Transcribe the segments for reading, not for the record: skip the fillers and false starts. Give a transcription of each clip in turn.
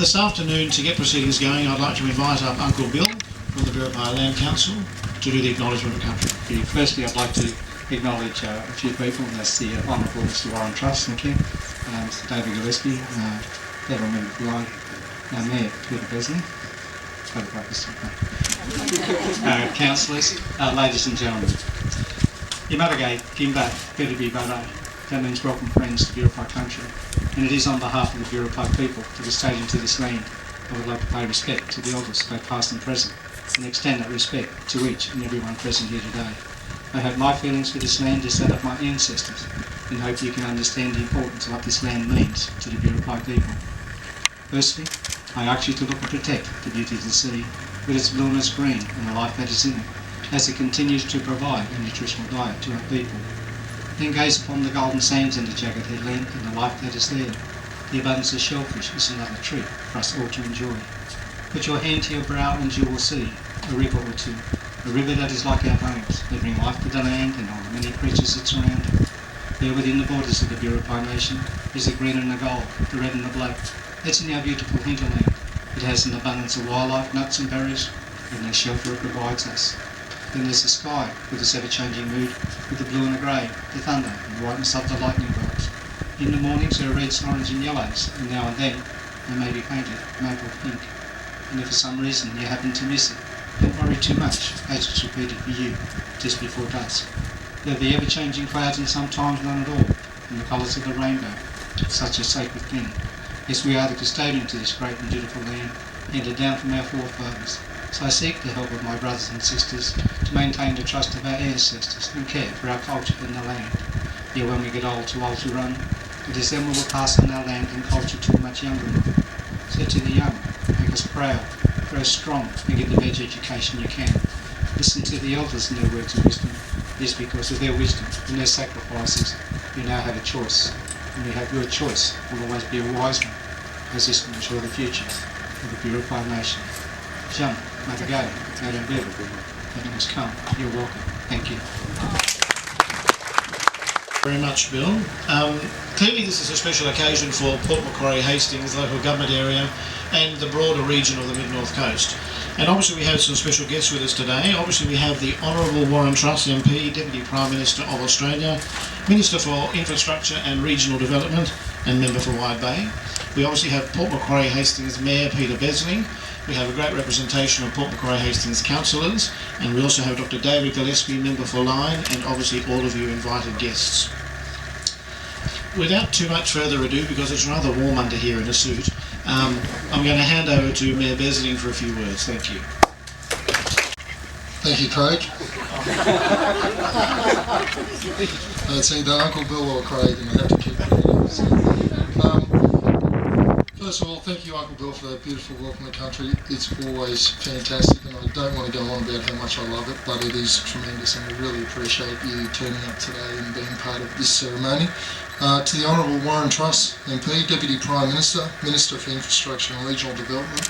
This afternoon, to get proceedings going, I'd like to invite up Uncle Bill from the Biripi Land Council to do the acknowledgement of country. Firstly, I'd like to acknowledge a few people, and that's the Honourable Mr Warren Truss, thank you, Mr David Gillespie, Federal Member for Line, Mayor Peter Besley, councillors, ladies and gentlemen. Yamatagai, Kimba, Piripi Barai, that means welcome friends to Biripi country, and it is on behalf of the Biripi people that we stayed into this land. I would like to pay respect to the elders, both past and present, and extend that respect to each and everyone present here today. I have my feelings for this land as that of my ancestors, and hope you can understand the importance of what this land means to the Biripi people. Firstly, I ask you to look and protect the beauty of the sea, with its blueness green and the life that is in it, as it continues to provide a nutritional diet to our people. Then gaze upon the golden sands in the jagged headland and the life that is there. The abundance of shellfish is another treat for us all to enjoy. Put your hand to your brow and you will see a river or two, a river that is like our bones. They bring life to the land and all the many creatures that surround it. There within the borders of the Biripi nation is the green and the gold, the red and the black. That's in our beautiful hinterland. It has an abundance of wildlife, nuts and berries, and the shelter it provides us. Then there's the sky with its ever-changing mood, with the blue and the grey, the thunder and the whiteness of the lightning bolts. In the mornings there are reds, orange and yellows, and now and then they may be painted maple pink. And if for some reason you happen to miss it, don't worry too much, as it's repeated for you just before dusk. There are the ever-changing clouds and sometimes none at all, and the colours of the rainbow, such a sacred thing. Yes, we are the custodian to this great and beautiful land, handed down from our forefathers. So I seek the help of my brothers and sisters to maintain the trust of our ancestors and care for our culture and the land. Yet when we get old, too old to run, it is then we will pass on our land and culture to a much younger one. So to the young, make us proud, grow strong and get the best education you can. Listen to the elders and their words of wisdom. It is because of their wisdom and their sacrifices you now have a choice. And we have your choice will always be a wise one, as this will ensure the future of the Biripi nation. Jump. Matagai, Madam Bill, having us come, you're welcome. Thank you. Very much, Bill. Clearly this is a special occasion for Port Macquarie-Hastings, the local government area, and the broader region of the Mid-North Coast. And obviously we have some special guests with us today. Obviously we have the Honourable Warren Truss MP, Deputy Prime Minister of Australia, Minister for Infrastructure and Regional Development, and Member for Wide Bay. We obviously have Port Macquarie-Hastings Mayor Peter Besley. We have a great representation of Port Macquarie-Hastings councillors, and we also have Dr David Gillespie, Member for Line, and obviously all of you invited guests. Without too much further ado, because it's rather warm under here in a suit, I'm going to hand over to Mayor Besley for a few words. Thank you. Thank you, Craig. It's either Uncle Bill or Craig, and I have to keep it. First of all, thank you, Uncle Bill, for that beautiful welcome to country. It's always fantastic, and I don't want to go on about how much I love it, but it is tremendous, and we really appreciate you turning up today and being part of this ceremony. To the Honourable Warren Truss MP, Deputy Prime Minister, Minister for Infrastructure and Regional Development,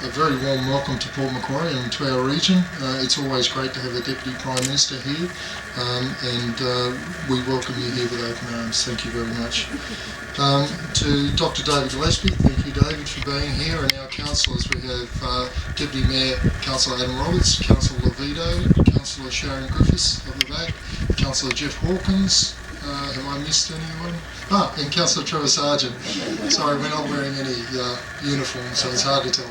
a very warm welcome to Port Macquarie and to our region. It's always great to have a Deputy Prime Minister here, and we welcome you here with open arms. Thank you very much. To Dr David Gillespie, thank you David for being here, and our councillors, we have Deputy Mayor Councillor Adam Roberts, Councillor Levito, Councillor Sharon Griffiths of the back, Councillor Jeff Hawkins, have I missed anyone? And Councillor Trevor Sargent. Sorry, we're not wearing any uniform, so it's hard to tell.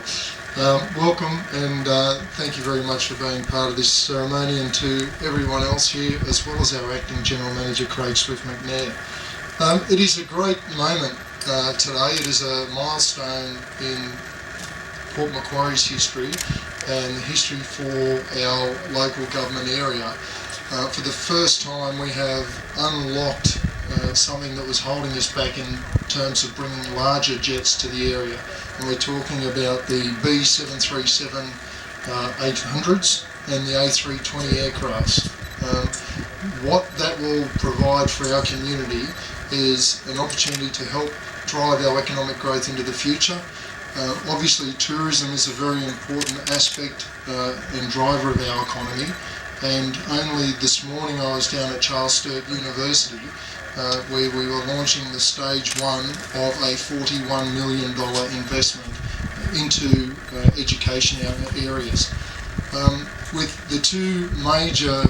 Welcome, and thank you very much for being part of this ceremony, and to everyone else here, as well as our Acting General Manager Craig Swift-McNair. It is a great moment today. It is a milestone in Port Macquarie's history and the history for our local government area. For the first time we have unlocked something that was holding us back in terms of bringing larger jets to the area. And we're talking about the B737 800s and the A320 aircrafts. What that will provide for our community is an opportunity to help drive our economic growth into the future. Obviously tourism is a very important aspect and driver of our economy, and only this morning I was down at Charles Sturt University where we were launching the stage one of a $41 million investment into education areas. With the two major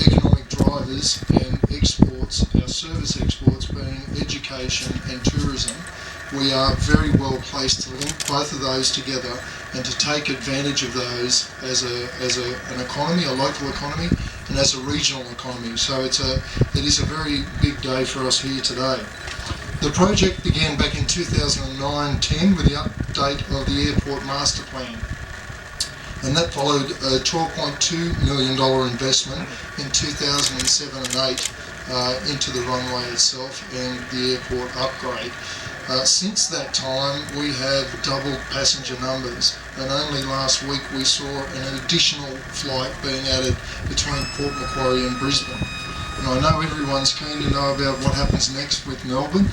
economic drivers and exports, our service exports being education and tourism, we are very well placed to link both of those together and to take advantage of those as an economy, a local economy, and as a regional economy. So it is a very big day for us here today. The project began back in 2009-10 with the update of the airport master plan, and that followed a $12.2 million investment in 2007 and 8 into the runway itself and the airport upgrade. Since that time we have doubled passenger numbers, and only last week we saw an additional flight being added between Port Macquarie and Brisbane. And I know everyone's keen to know about what happens next with Melbourne,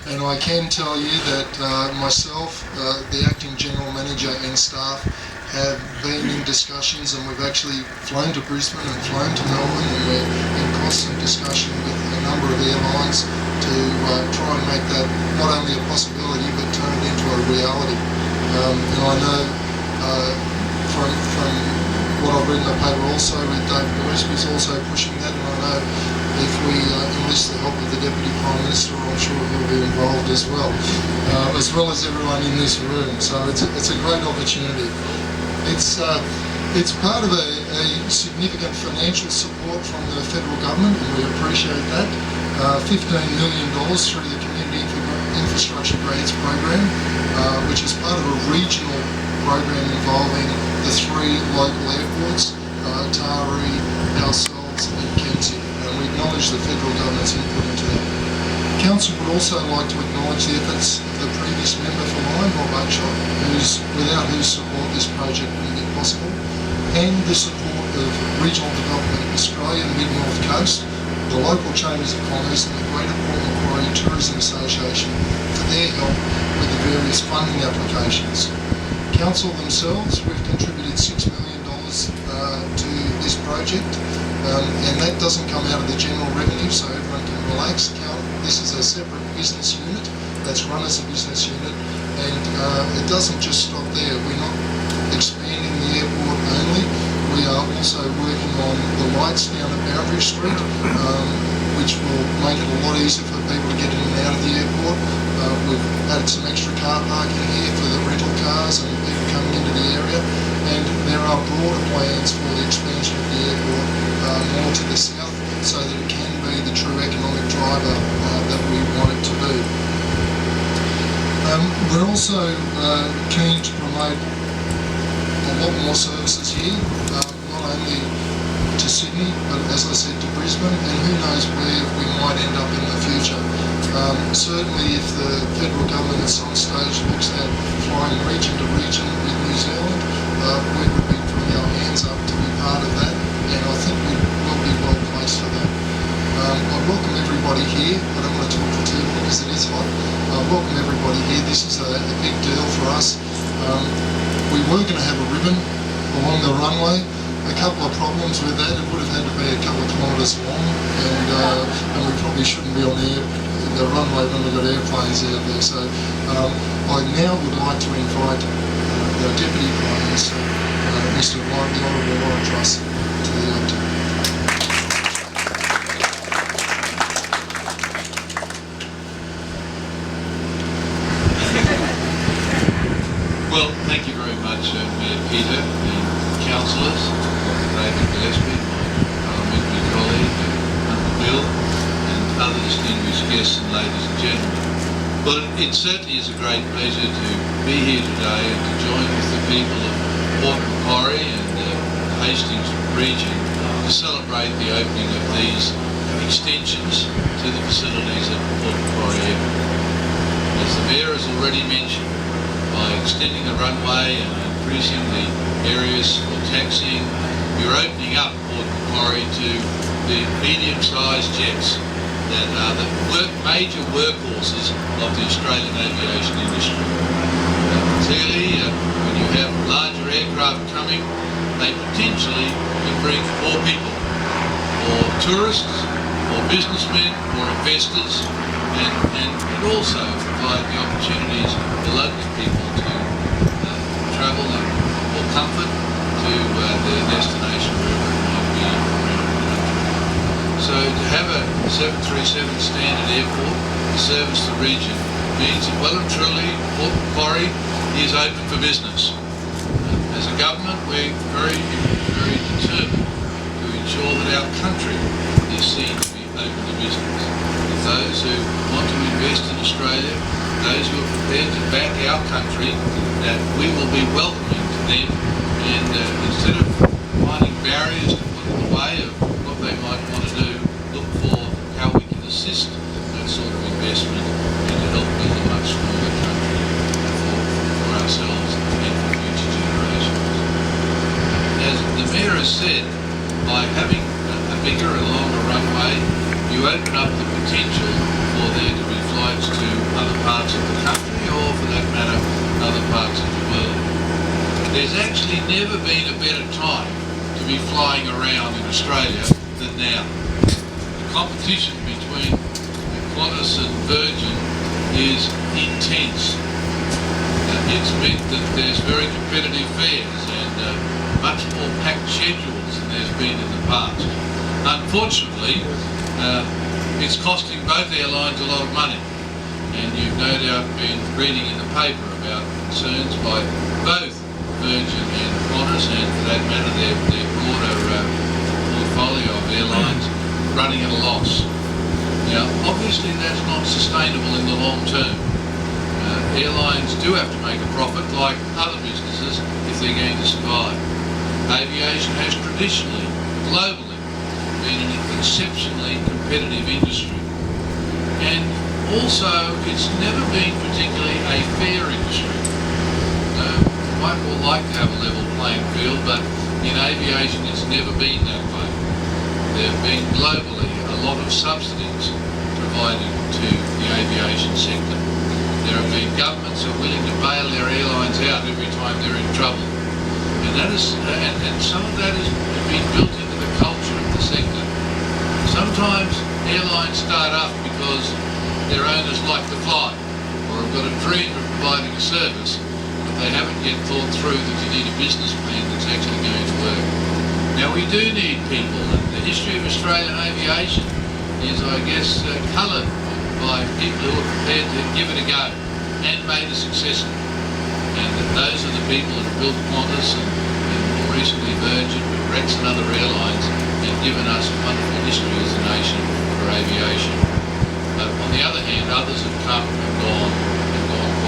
and I can tell you that myself, the Acting General Manager and staff have been in discussions, and we've actually flown to Brisbane and flown to Melbourne, and we're in constant discussion with a number of airlines to try and make that not only a possibility but turn it into a reality. And I know from what I've read in the paper also with David Gillespie's also pushing that, and I know if we enlist the help of the Deputy Prime Minister, I'm sure he'll be involved as well as everyone in this room. So it's a great opportunity. It's part of a significant financial support from the federal government, and we appreciate that. $15 million through the Community Infrastructure Grants program, which is part of a regional program involving the three local airports, Taree, ourselves and Kenzie, and we acknowledge the federal government's input into that. Council would also like to acknowledge the efforts of the previous member for mine, Rob Oakeshott, without whose support this project wouldn't be possible, and the support of Regional Development Australia and Mid-North Coast, the local chambers of commerce and the Greater Port Macquarie Tourism Association for their help with the various funding applications. Council themselves, we've contributed $6 million to this project, and that doesn't come out of the general revenue, so everyone can relax. This is a separate business unit that's run as a business unit, and it doesn't just stop there. We're not expanding the airport only. We are also working on the lights down at Boundary Street, which will make it a lot easier for people to get in and out of the airport. We've added some extra car parking here for the rental cars and people coming into the area, and there are broader plans for the expansion of the airport more to the south, so that it can be the true economic driver that we want it to be. We're also keen to promote a lot more services here, not only to Sydney, but as I said, to Brisbane, and who knows where we might end up in the future. Certainly if the federal government at some stage looks at flying region to region with New Zealand, we would be putting our hands up to be part of that, and I think we will be well placed for that. I welcome everybody here. I don't want to talk for too long because it is hot. I welcome everybody here. This is a big deal for us. We were going to have a ribbon along the runway. A couple of problems with that. It would have had to be a couple of kilometres long, and we probably shouldn't be on the runway when we've got airplanes out there. So I now would like to invite the Deputy Prime Minister, Mr. Ryan, the Honourable Warren Truss, to the octagon. Well, thank you very much, Mayor Peter and councillors, David Gillespie, my parliamentary colleague, Uncle Bill, and other distinguished guests and ladies and gentlemen. Well, it certainly is a great pleasure to be here today and to join with the people of Port Macquarie and the Hastings region to celebrate the opening of these extensions to the facilities at Port Macquarie Airport. As the Mayor has already mentioned, by extending the runway and increasing the areas for taxiing, you're opening up Port Macquarie to the medium-sized jets that are the major workhorses of the Australian aviation industry. Clearly, when you have larger aircraft coming, they potentially can bring more people, more tourists, more businessmen, more investors, and also provide the opportunities for local people to travel in more comfort to their destination, wherever it might be around the country. So to have a 737 standard airport to service the region means that well and truly Port Macquarie is open for business. As a government, we're very determined to ensure that our country is seen to be open to business. With those who want to invest in Australia, those who are prepared to back our country, that we will be welcoming to them, and instead of finding barriers to put in the way of what they might want to do, look for how we can assist that sort of investment and to help build a much stronger country for ourselves and for future generations. As the Mayor has said, by having a bigger and longer runway, you open up the potential for there to be flights to other parts of the country, or for that matter, other parts of the world. There's actually never been a better time to be flying around in Australia than now. The competition between Qantas and Virgin is intense. It's meant that there's very competitive fares and much more packed schedules than there's been in the past. Unfortunately, it's costing both airlines a lot of money, and you've no doubt been reading in the paper about concerns by both Virgin and Qantas, and for that matter their broader portfolio of airlines running at a loss. Now, obviously that's not sustainable in the long term. Airlines do have to make a profit like other businesses if they're going to survive. Aviation has traditionally, globally, been an exceptionally competitive industry, and also it's never been particularly a fair industry. You might all like to have a level playing field, but in aviation it's never been that way. There have been globally a lot of subsidies provided to the aviation sector. There have been governments who are willing to bail their airlines out every time they're in trouble, and that is and some of that has been built into the culture of the sector. Sometimes airlines start up because their owners like to fly, or have got a dream of providing a service, but they haven't yet thought through that you need a business plan that's actually going to work. Now, we do need people, and the history of Australian aviation is, I guess, coloured by people who are prepared to give it a go and made a success of it. And those are the people that have built Qantas and more recently Virgin, but Rex and other airlines, and given us a wonderful history as a nation for aviation. But on the other hand, others have come and gone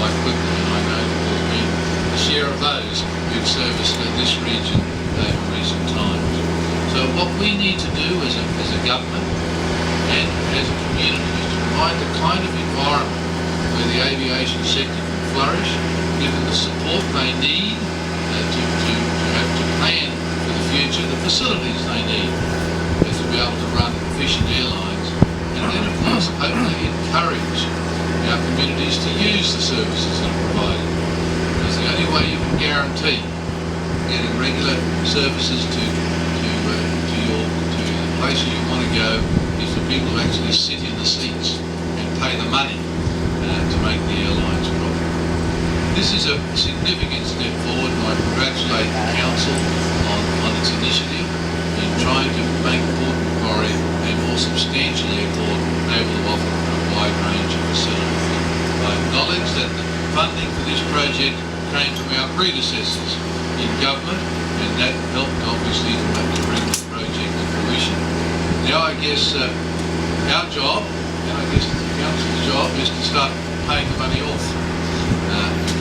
quite quickly, and I know that there's been a share of those who've serviced this region over recent times. So what we need to do as a government and as a community is to provide the kind of environment where the aviation sector can flourish, give them the support they need to have to plan for the future, the facilities they need to be able to run efficient airlines, and then of course hopefully encourage our communities to use the services that are provided. Because the only way you can guarantee getting regular services to the places you want to go is for people to actually sit in the seats and pay the money to make the airlines profit. This is a significant step forward, and I congratulate the Council on its initiative in trying to make Port Macquarie a more substantial airport able to offer a wide range of facilities. I acknowledge that the funding for this project came from our predecessors in government, and that helped obviously to bring the project to fruition. Now I guess our job, and I guess the Council's job, is to start paying the money off,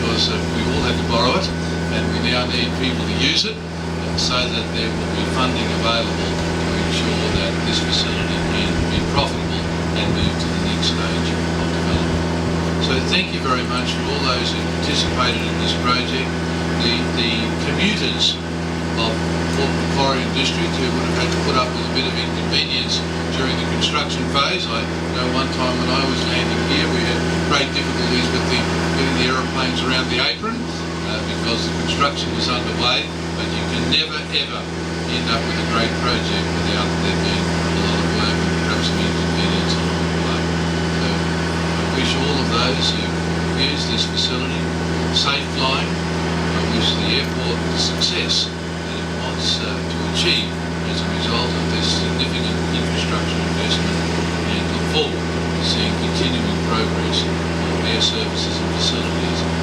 because we all had to borrow it, and we now need people to use it, so that there will be funding available to ensure that this facility can be profitable and move to the next stage of development. So thank you very much for all those who participated in this project. The commuters of Port Macquarie District who would have had to put up with a bit of inconvenience during the construction phase. I know one time when I was landing here we had great difficulties with getting the aeroplanes around the apron because the construction was underway, but you can never ever end up with a great project without there being a lot of work and perhaps some inconvenience along the way. So I wish all of those who use this facility safe flying. I wish the airport the success that it wants to achieve as a result of this significant infrastructure investment, and look forward to seeing continuing progress of air services and facilities